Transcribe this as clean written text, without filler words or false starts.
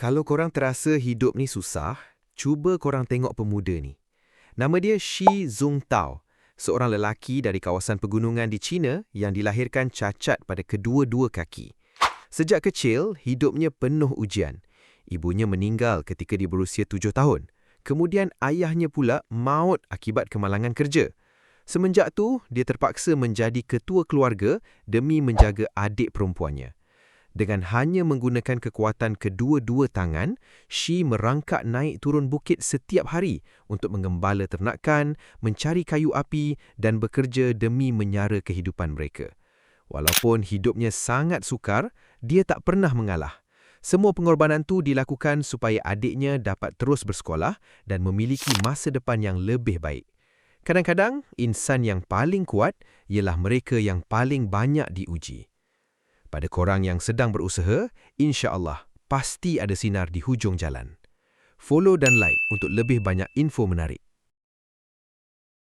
Kalau korang terasa hidup ni susah, cuba korang tengok pemuda ni. Nama dia Shi Zhongtao, seorang lelaki dari kawasan pegunungan di China yang dilahirkan cacat pada kedua-dua kaki. Sejak kecil, hidupnya penuh ujian. Ibunya meninggal ketika dia berusia 7 tahun. Kemudian ayahnya pula maut akibat kemalangan kerja. Semenjak tu, dia terpaksa menjadi ketua keluarga demi menjaga adik perempuannya. Dengan hanya menggunakan kekuatan kedua-dua tangan, Shi merangkak naik turun bukit setiap hari untuk mengembala ternakan, mencari kayu api dan bekerja demi menyara kehidupan mereka. Walaupun hidupnya sangat sukar, dia tak pernah mengalah. Semua pengorbanan itu dilakukan supaya adiknya dapat terus bersekolah dan memiliki masa depan yang lebih baik. Kadang-kadang, insan yang paling kuat ialah mereka yang paling banyak diuji. Pada korang yang sedang berusaha, insya-Allah pasti ada sinar di hujung jalan. Follow dan like untuk lebih banyak info menarik.